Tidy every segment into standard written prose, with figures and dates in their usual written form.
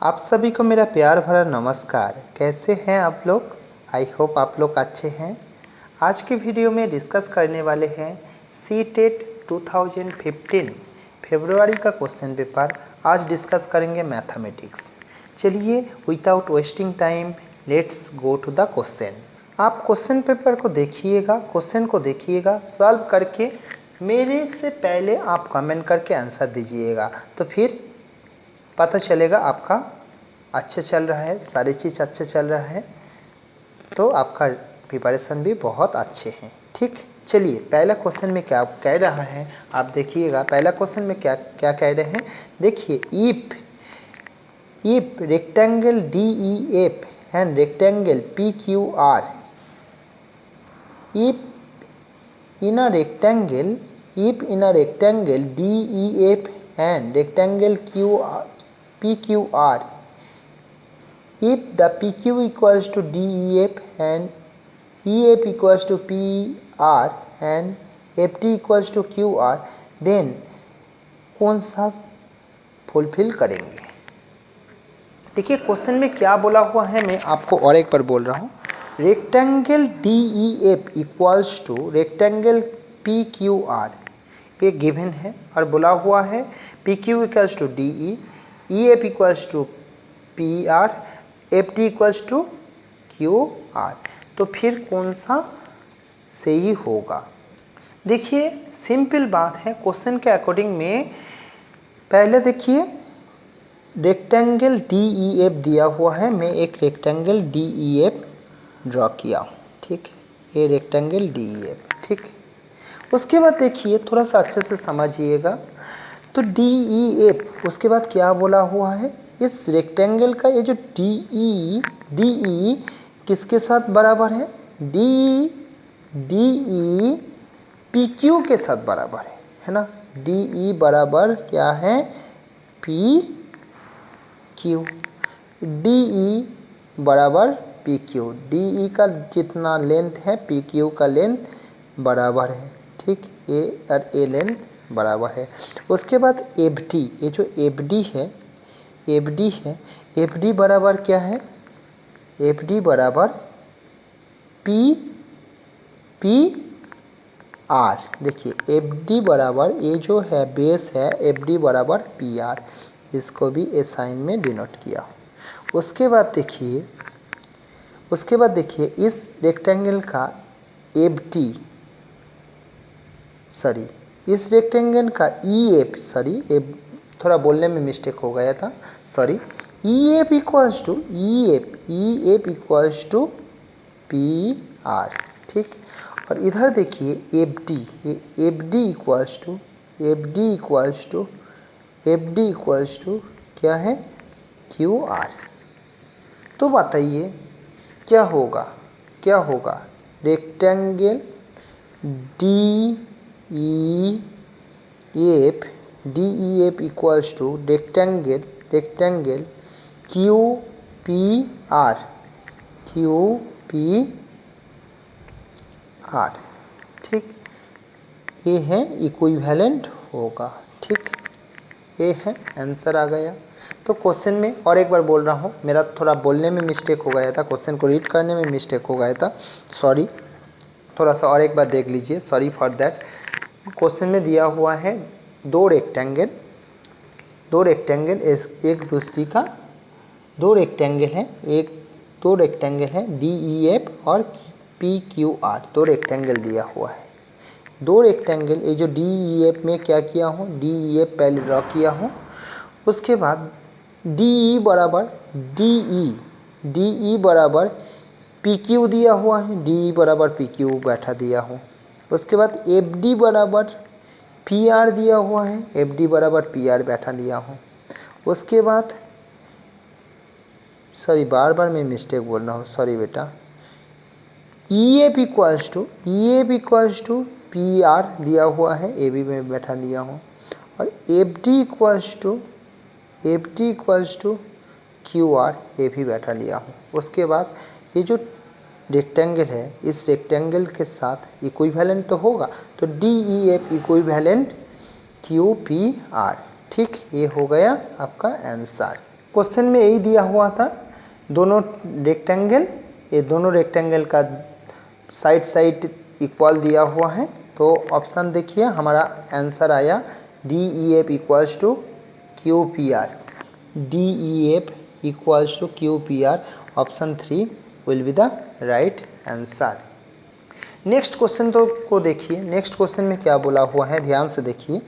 आप सभी को मेरा प्यार भरा नमस्कार। कैसे हैं आप लोग? आई होप आप लोग अच्छे हैं। आज के वीडियो में डिस्कस करने वाले हैं सीटेट 2015 फरवरी का क्वेश्चन पेपर। आज डिस्कस करेंगे मैथमेटिक्स। चलिए without wasting time let's go to the question. आप क्वेश्चन पेपर को देखिएगा, क्वेश्चन को देखिएगा, सॉल्व करके मेरे से पहले आप कमेंट करके आंसर दीजिएगा, तो फिर पता चलेगा आपका अच्छे चल रहा है, सारी चीज़ अच्छे चल रहा है, तो आपका प्रिपरेशन भी बहुत अच्छे हैं। ठीक, चलिए पहला क्वेश्चन में क्या कह रहा है आप देखिएगा। पहला क्वेश्चन में क्या क्या कह रहे हैं, देखिए। If rectangle D E F and rectangle P Q R, if in a rectangle DEF and rectangle PQR, if the PQ equals to DEF and EF equals to PR and FT equals to QR, then कौन सा fulfil करेंगे? देखिए question में क्या बोला हुआ है, मैं आपको और एक बार बोल रहा हूँ। Rectangle DEF equals to rectangle PQR, ये गिवन है और बोला हुआ है PQ equals to DE, EF equals to PR, FT equals to QR, तो फिर कौन सा सही होगा? देखिए सिंपल बात है, क्वेश्चन के अकॉर्डिंग में पहले देखिए रेक्टेंगल DEF दिया हुआ है, मैं एक रेक्टेंगल DEF ड्रॉ किया हूँ। ठीक, ये रेक्टेंगल DEF। ठीक, उसके बाद देखिए थोड़ा सा अच्छे से समझिएगा, तो DEF उसके बाद क्या बोला हुआ है, इस रेक्टेंगल का ये जो DE किसके साथ बराबर है? DE PQ के साथ बराबर है ना। DE बराबर क्या है? PQ। DE बराबर PQ, DE का जितना लेंथ है PQ का लेंथ बराबर है। ठीक, ए और ए लेंथ बराबर है। उसके बाद FD, ये जो FD है, FD बराबर क्या है? FD बराबर PR। देखिए FD बराबर, ये जो है बेस है, FD बराबर PR, इसको भी ए साइन में डिनोट किया। उसके बाद देखिए इस रेक्टेंगल का इस रेक्टेंगल का EF, थोड़ा बोलने में मिस्टेक हो गया था, sorry. EF equals to PR। ठीक, और इधर देखिए FD, ये FD इक्वल्स टू क्या है? QR। तो बताइए क्या होगा? Rectangle DEF equals to rectangle QPR। ठीक, ये है इक्विवेलेंट होगा। ठीक, ये है आंसर आ गया। तो क्वेश्चन में और एक बार बोल रहा हूँ, मेरा थोड़ा बोलने में मिस्टेक हो गया था, क्वेश्चन को रीड करने में मिस्टेक हो गया था, सॉरी। थोड़ा सा और एक बार देख लीजिए, सॉरी फॉर दैट। क्वेश्चन में दिया हुआ है दो रेक्टेंगल एक दूसरी का, दो रेक्टेंगल है DEF और PQR, दो रेक्टेंगल दिया हुआ है। दो रेक्टेंगल, ये जो DEF में क्या किया हूँ, DEF पहले ड्रॉ किया हूँ। उसके बाद DE बराबर PQ दिया हुआ है, DE बराबर PQ बैठा दिया हूँ। उसके बाद FD बराबर PR दिया हुआ है, FD बराबर PR बैठा लिया हूँ। उसके बाद सॉरी, बार मैं मिस्टेक बोल रहा हूँ, सॉरी बेटा। EF इक्वल्स टू PR दिया हुआ है, AB में बैठा दिया हूँ। और FD इक्वल्स टू QR, ये भी बैठा लिया हूँ। उसके बाद ये जो रेक्टेंगल है, इस रेक्टेंगल के साथ इक्विवेलेंट तो होगा, तो DEF इक्विवेलेंट QPR। ठीक, ये हो गया आपका आंसर। क्वेश्चन में यही दिया हुआ था, दोनों रेक्टेंगल, ये दोनों रेक्टेंगल का साइड साइड इक्वल दिया हुआ है। तो ऑप्शन देखिए हमारा आंसर आया DEF equals to QPR, DEF equals to QPR, option 3 will be the right answer. Next question तो को देखिए, नेक्स्ट क्वेश्चन में क्या बोला हुआ है, ध्यान से देखिए।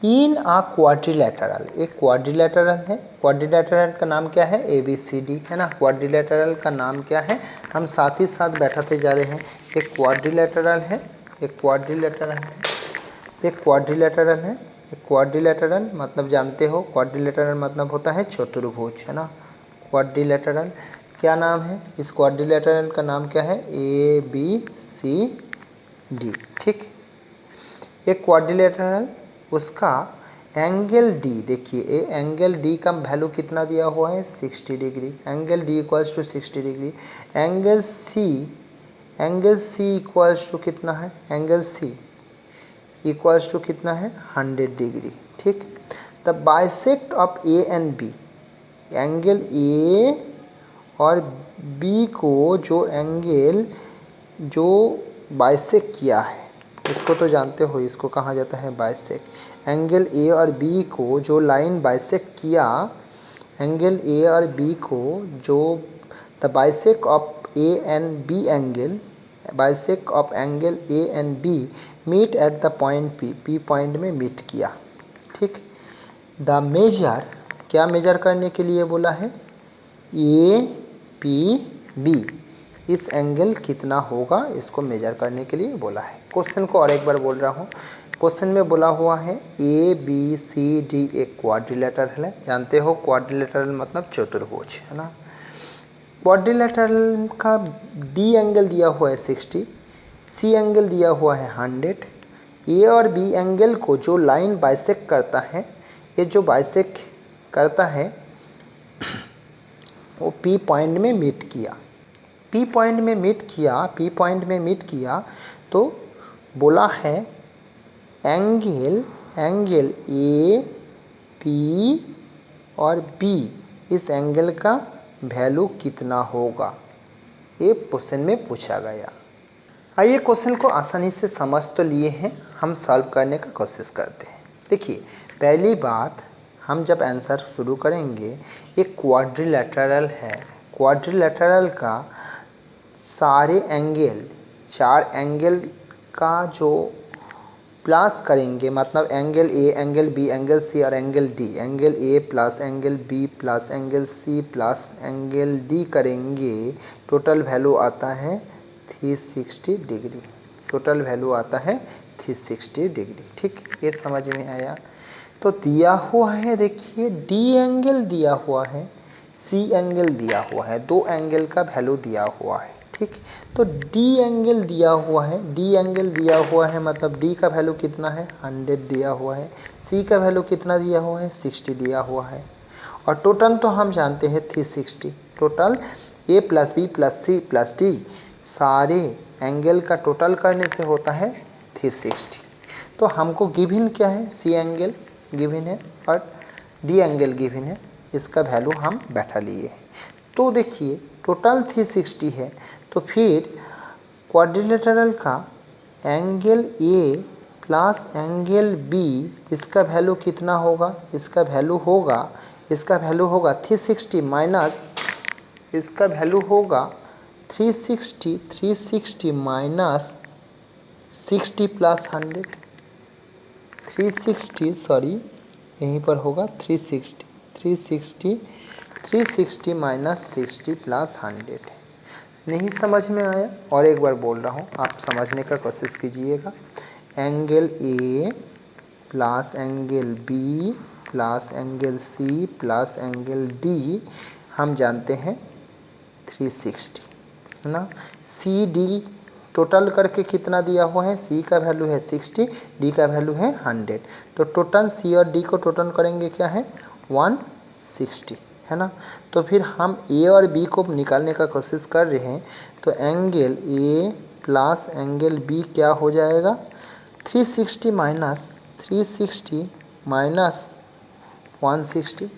इन अ क्वाड्रिलेटरल, एक क्वाड्रिलेटरल है, क्वाड्रिलेटरल का नाम क्या है, ABCD है ना। क्वाड्रिलेटरल का नाम क्या है, हम साथ ही साथ बैठाते जा रहे हैं। एक क्वाड्रिलेटरल है, एक क्वाड्रिलेटरल है, एक क्वाड्रिलेटरल है, एक क्वाड्रिलेटरल मतलब जानते हो, क्वाड्रिलेटरल मतलब होता है चतुर्भुज, है ना। क्वाड्रिलेटरल क्या नाम है, इस क्वाड्रिलेटरल का नाम क्या है, ABCD, ठीक। एक क्वाड्रिलेटरल, उसका एंगल D, देखिए ये एंगल D का वैल्यू कितना दिया हुआ है, 60 degree, angle D equals to 60 degree. Angle C equals to कितना है, एंगल C इक्वल्स टू कितना है, 100 डिग्री, ठीक। The bisect of A and B, angle A और B को जो एंगल जो बाइसेक्ट किया है, इसको तो जानते हो, इसको कहा जाता है बाइसेक्ट। एंगल A और B को जो लाइन बाइसेक्ट किया, एंगल A और B को जो the bisect of A and B angle, bisect of angle A and B meet at the point P point में मीट किया, ठीक। द मेजर, क्या मेजर करने के लिए बोला है, APB, इस एंगल कितना होगा, इसको मेजर करने के लिए बोला है। क्वेश्चन को और एक बार बोल रहा हूँ, क्वेश्चन में बोला हुआ है ABCD एक क्वाड्रिलेटरल है, जानते हो क्वाड्रिलेटरल मतलब चतुर्भुज, है ना। क्वाड्रिलेटरल का D एंगल दिया हुआ है 60, C एंगल दिया हुआ है 100। A और B एंगल को जो लाइन बाइसेक्ट करता है, ये जो बाइसेक्ट करता है वो P पॉइंट में मीट किया, P पॉइंट में मीट किया, P पॉइंट में मीट किया, तो बोला है एंगल AP और B, इस एंगल का वैल्यू कितना होगा, ये क्वेश्चन में पूछा गया। आइए क्वेश्चन को आसानी से समझ तो लिए हैं, हम सॉल्व करने का कोशिश करते हैं। देखिए पहली बात, हम जब आंसर शुरू करेंगे, एक क्वाड्रिलेटरल है, क्वाड्रिलेटरल का सारे एंगल, 4 एंगल का जो प्लस करेंगे, मतलब angle A, angle B, angle C और angle D, angle A plus angle B plus angle C plus angle D करेंगे, टोटल वैल्यू आता है 360 डिग्री, टोटल वैल्यू आता है 360 डिग्री, ठीक। ये समझ में आया। तो दिया हुआ है, देखिए D एंगल दिया हुआ है, C एंगल दिया हुआ है, 2 एंगल का वैल्यू दिया हुआ है, ठीक। तो D एंगल दिया हुआ है, D एंगल दिया हुआ है मतलब D का वैल्यू कितना है, 100 दिया हुआ है। C का वैल्यू कितना दिया हुआ है, 60 दिया हुआ है। और टोटल तो हम जानते हैं 360, total A plus B plus C plus D, सारे एंगल का टोटल करने से होता है 360। तो हमको गिवन क्या है, C एंगल गिवन है और D एंगल गिवन है, इसका वैल्यू हम बैठा लिए हैं। तो देखिए टोटल 360 है, तो फिर क्वाड्रिलेटरल का angle A plus angle B, इसका वैल्यू कितना होगा, इसका वैल्यू होगा 360 माइनस, इसका वैल्यू होगा 360 माइनस 60 प्लस 100, 360 सॉरी यहीं पर होगा 360 माइनस 60 प्लस 100। नहीं समझ में आया, और एक बार बोल रहा हूँ, आप समझने का कोशिश कीजिएगा। Angle A plus angle B plus angle C plus angle D हम जानते हैं 360, है ना। CD टोटल करके कितना दिया हुआ है, C का वैल्यू है 60, D का वैल्यू है 100, तो टोटल C और D को टोटल करेंगे क्या है 160, है ना। तो फिर हम A और B को निकालने का कोशिश कर रहे हैं, तो angle A plus angle B क्या हो जाएगा, 360 माइनस 160,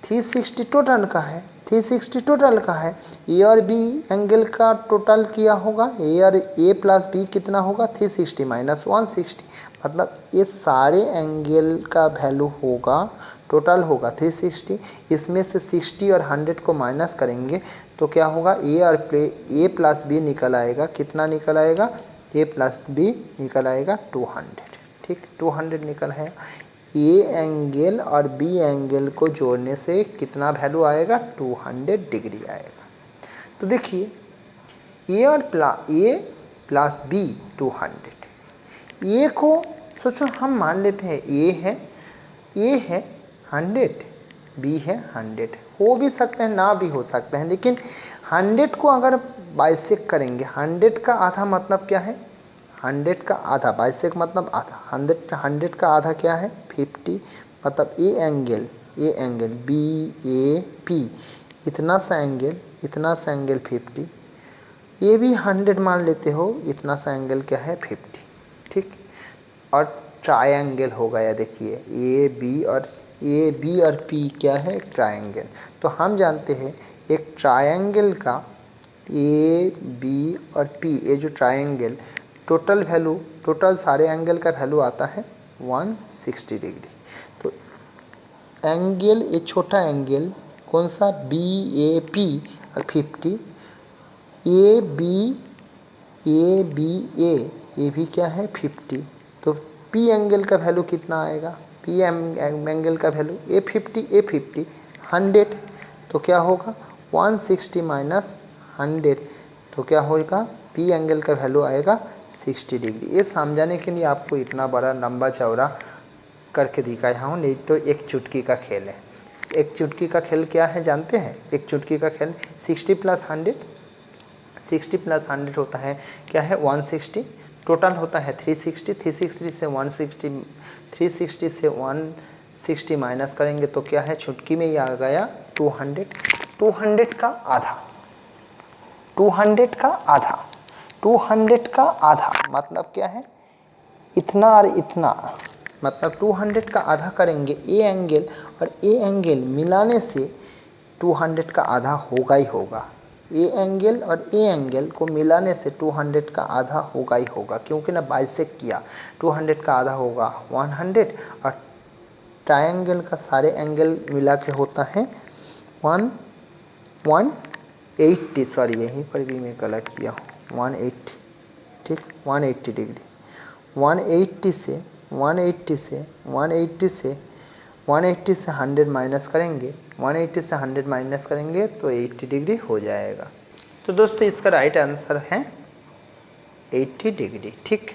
360 टोटल का है, 360 टोटल का है। ए और बी एंगल का टोटल किया होगा, ए और ए प्लस बी कितना होगा 360 माइनस 160, मतलब ये सारे एंगल का वैल्यू होगा, टोटल होगा 360। इसमें से 60 और 100 को माइनस करेंगे तो क्या होगा, ए और ए प्लस बी निकल आएगा, कितना निकल आएगा, ए प्लस बी निकल आएगा 200। ठीक, 200 निकल है। ए एंगल और बी एंगल को जोड़ने से कितना वैल्यू आएगा, 200 डिग्री आएगा। तो देखिए ए और ए प्लस बी 200, ए को सोचो हम मान लेते हैं ए है 100, बी है 100, हो भी सकते हैं ना भी हो सकते हैं, लेकिन 100 को अगर बाइसेक करेंगे, 100 का आधा मतलब क्या है, 100 का आधा, बाइसेक मतलब आधा, 100 का आधा क्या है 50, मतलब A angle B A P इतना सा एंगल 50, ये भी 100 मान लेते हो, इतना सा एंगल क्या है 50। ठीक, और ट्रायंगल हो गया, देखिए ए बी और पी क्या है, ट्रायंगल। तो हम जानते हैं एक ट्रायंगल का ए बी और पी, ये जो ट्रायंगल टोटल वैल्यू, टोटल सारे एंगल का वैल्यू आता है 160 डिग्री। तो एंगल, ये छोटा एंगल कौन सा, बी ए पी और 50, ए बी ए भी क्या है 50, तो पी एंगल का वैल्यू कितना आएगा, पी एंगल का वैल्यू ए 50 100, तो क्या होगा 160 माइनस 100, तो क्या होगा, पी एंगल का वैल्यू आएगा 60 डिग्री। ये समझाने के लिए आपको इतना बड़ा लंबा चौड़ा करके दिखाया हूँ, नहीं तो एक चुटकी का खेल है। एक चुटकी का खेल क्या है जानते हैं, एक चुटकी का खेल 60 प्लस 100 होता है क्या है 160, टोटल होता है 360, 360 से 160, 360 से 160 माइनस करेंगे तो क्या है, चुटकी में ये आ गया 200, 200 का आधा, 200 का आधा, 200 का आधा मतलब क्या है, इतना और इतना, मतलब 200 का आधा करेंगे ए एंगल और ए एंगल मिलाने से 200 का आधा होगा ही होगा, ए एंगल और ए एंगल को मिलाने से 200 का आधा होगा ही होगा, क्योंकि ना बाइसेक किया, 200 का आधा होगा 100, और ट्रायंगल का सारे एंगल मिला के होता है 180, सॉरी यहीं पर भी मैं गलत किया हूँ, 180, ठीक 180 डिग्री, 180 से 100 माइनस करेंगे, 180 से 100 माइनस करेंगे तो 80 डिग्री हो जाएगा। तो दोस्तों इसका राइट आंसर है 80 डिग्री। ठीक।